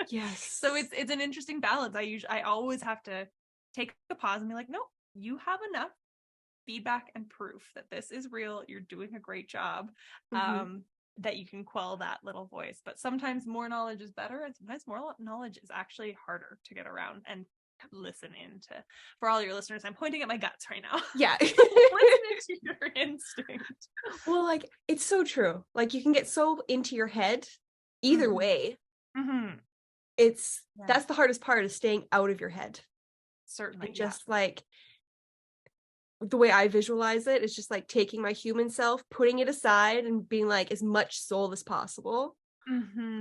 S1: yes,
S2: so it's an interesting balance. I always have to take a pause and be like, no, you have enough feedback and proof that this is real, you're doing a great job, that you can quell that little voice. But sometimes more knowledge is better, and sometimes more knowledge is actually harder to get around and listen into. For all your listeners, I'm pointing at my guts right now.
S1: Yeah.
S2: Listen to your instinct.
S1: Well, like, it's so true. Like, you can get so into your head either way. That's the hardest part, is staying out of your head.
S2: Certainly.
S1: And just like the way I visualize it is just like taking my human self, putting it aside, and being like as much soul as possible.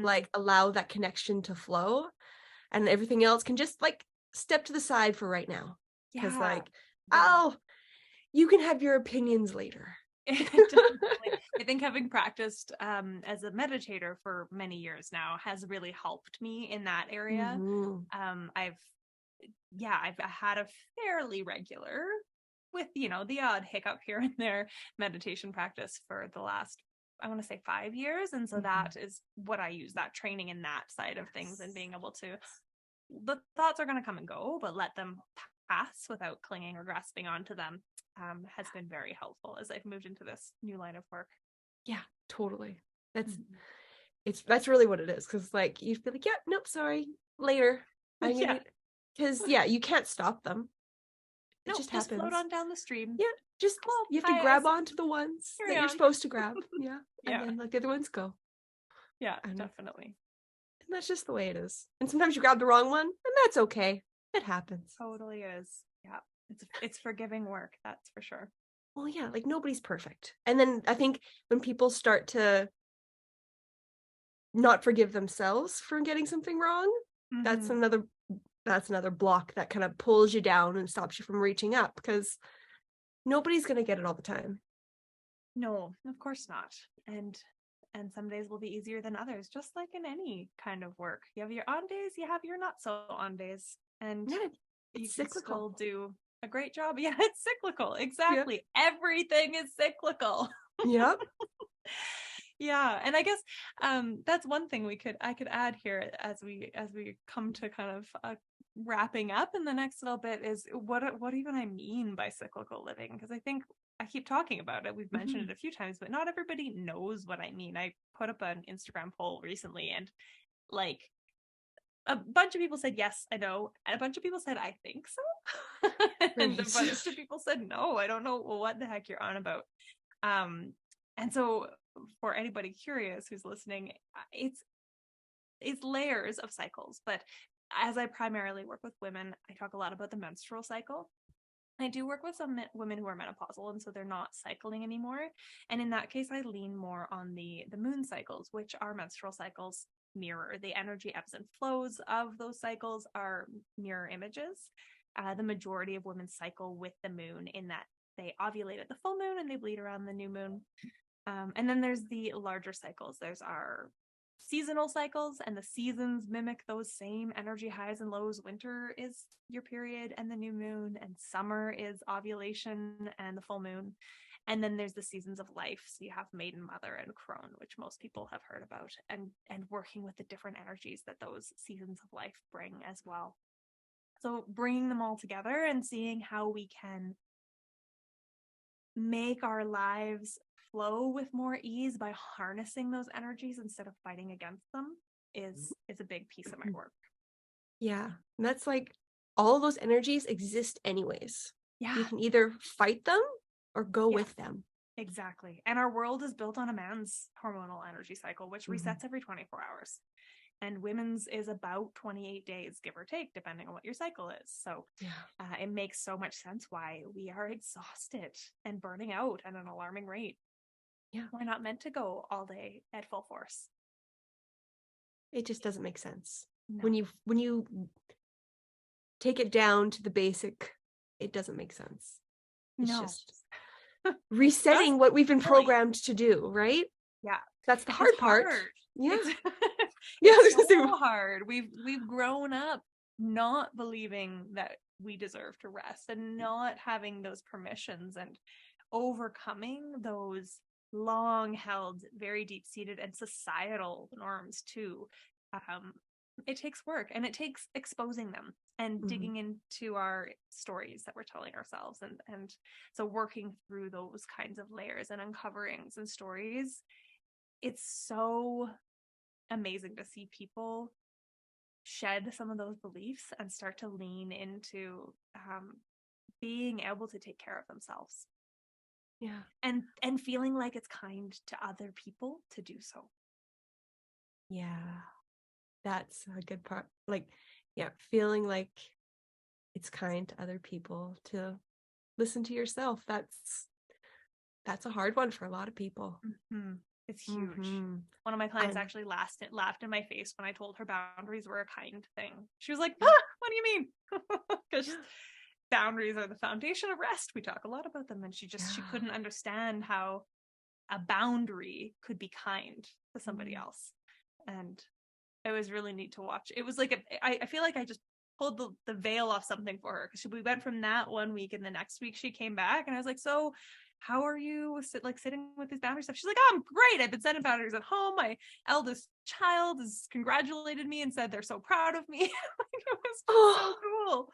S1: Like, allow that connection to flow, and everything else can just like step to the side for right now. Because you can have your opinions later.
S2: I think having practiced as a meditator for many years now has really helped me in that area. I've had a fairly regular, with the odd hiccup here and there, meditation practice for the last, I want to say, 5 years. And so that is what I use, that training in that side of things, and being able to, the thoughts are going to come and go, but let them pass without clinging or grasping onto them, has been very helpful as I've moved into this new line of work.
S1: Yeah, totally. That's really what it is. Because like, you feel like, yeah, nope, sorry, later. Because you can't stop them. It just happens.
S2: Float on down the stream.
S1: Yeah, just you have to grab onto the ones that you're supposed to grab. And then let the other ones go.
S2: Yeah, definitely.
S1: And that's just the way it is. And sometimes you grab the wrong one, and that's okay. It happens.
S2: Totally is. Yeah, it's forgiving work, that's for sure.
S1: Well, yeah, like, nobody's perfect. And then I think when people start to not forgive themselves for getting something wrong, that's another block that kind of pulls you down and stops you from reaching up, because nobody's going to get it all the time.
S2: No, of course not. And some days will be easier than others, just like in any kind of work. You have your on days, you have your not so on days, and
S1: it's
S2: you
S1: cyclical.
S2: can still do a great job. Yeah, it's cyclical. Exactly. Everything is cyclical.
S1: Yep.
S2: Yeah, and I guess that's one thing I could add here as we come to kind of wrapping up in the next little bit, is what even I mean by cyclical living, because I think I keep talking about it. We've mentioned it a few times, but not everybody knows what I mean. I put up an Instagram poll recently, and like a bunch of people said, yes, I know. And a bunch of people said, I think so. And a bunch of people said, no, I don't know what the heck you're on about. And so for anybody curious who's listening, it's layers of cycles. But as I primarily work with women, I talk a lot about the menstrual cycle. I do work with some women who are menopausal, and so they're not cycling anymore. And in that case, I lean more on the moon cycles, which our menstrual cycles mirror. The energy ebbs and flows of those cycles are mirror images. The majority of women cycle with the moon in that they ovulate at the full moon and they bleed around the new moon. And then there's the larger cycles. There's our seasonal cycles, and the seasons mimic those same energy highs and lows. Winter is your period and the new moon, and summer is ovulation and the full moon. And then there's the seasons of life. So you have maiden, mother, and crone, which most people have heard about, and working with the different energies that those seasons of life bring as well. So bringing them all together and seeing how we can make our lives flow with more ease by harnessing those energies instead of fighting against them is a big piece of my work.
S1: Yeah. And that's like all those energies exist anyways.
S2: Yeah.
S1: You can either fight them or go with them.
S2: Exactly. And our world is built on a man's hormonal energy cycle, which resets every 24 hours. And women's is about 28 days, give or take, depending on what your cycle is. So it makes so much sense why we are exhausted and burning out at an alarming rate.
S1: Yeah.
S2: We're not meant to go all day at full force.
S1: It just doesn't make sense.
S2: No.
S1: When you take it down to the basic, it doesn't make sense. It's just resetting what we've been programmed to do, right?
S2: Yeah.
S1: That's the hard part. Yeah.
S2: It's so hard. We've grown up not believing that we deserve to rest and not having those permissions and overcoming those long held, very deep seated and societal norms too. It takes work, and it takes exposing them and digging into our stories that we're telling ourselves. And so working through those kinds of layers and uncoverings and stories, it's so amazing to see people shed some of those beliefs and start to lean into being able to take care of themselves.
S1: Yeah.
S2: And feeling like it's kind to other people to do so.
S1: Yeah. That's a good part. Like, yeah, feeling like it's kind to other people to listen to yourself. That's a hard one for a lot of people.
S2: It's huge. One of my clients actually laughed in my face when I told her boundaries were a kind thing. She was like, what do you mean? Because boundaries are the foundation of rest. We talk a lot about them. And she couldn't understand how a boundary could be kind to somebody else. And it was really neat to watch. It was like, I feel like I just pulled the veil off something for her. Because we went from that one week, and the next week she came back and I was like, so how are you sitting with these boundary stuff? She's like, oh, I'm great. I've been setting boundaries at home. My eldest child has congratulated me and said they're so proud of me. It was so cool.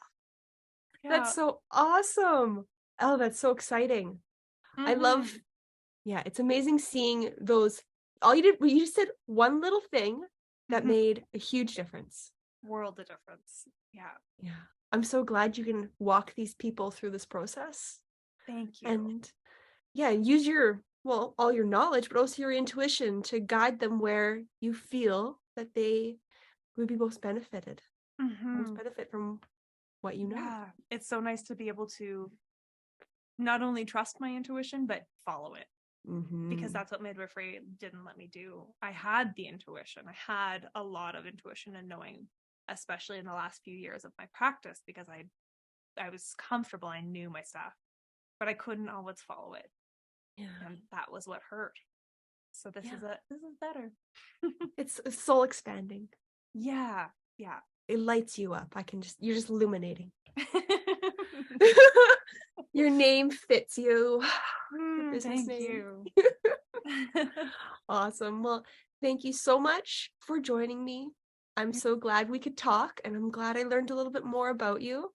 S2: Yeah.
S1: That's so awesome. Oh, that's so exciting. I love, it's amazing seeing those. You just said one little thing that made a huge difference.
S2: World of difference. Yeah.
S1: I'm so glad you can walk these people through this process.
S2: Thank you.
S1: And use all your knowledge, but also your intuition to guide them where you feel that they would be most benefited. Most benefit from what you know.
S2: Yeah. It's so nice to be able to not only trust my intuition, but follow it. Because that's what midwifery didn't let me do. I had the intuition. I had a lot of intuition and knowing, especially in the last few years of my practice, because I was comfortable. I knew my stuff, but I couldn't always follow it. Yeah. And that was what hurt. So this is better.
S1: It's soul expanding.
S2: Yeah. Yeah.
S1: It lights you up. You're just illuminating. Your name fits you. Your business name. You. Awesome. Well, thank you so much for joining me. I'm so glad we could talk, and I'm glad I learned a little bit more about you.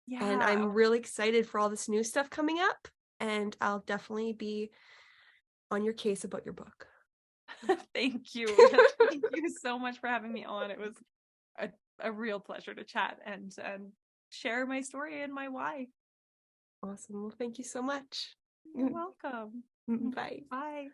S1: Yeah. And I'm really excited for all this new stuff coming up, and I'll definitely be on your case about your book.
S2: Thank you. Thank you so much for having me on. It was a real pleasure to chat and share my story and my why.
S1: Awesome. Well, thank you so much.
S2: You're welcome.
S1: Bye.
S2: Bye.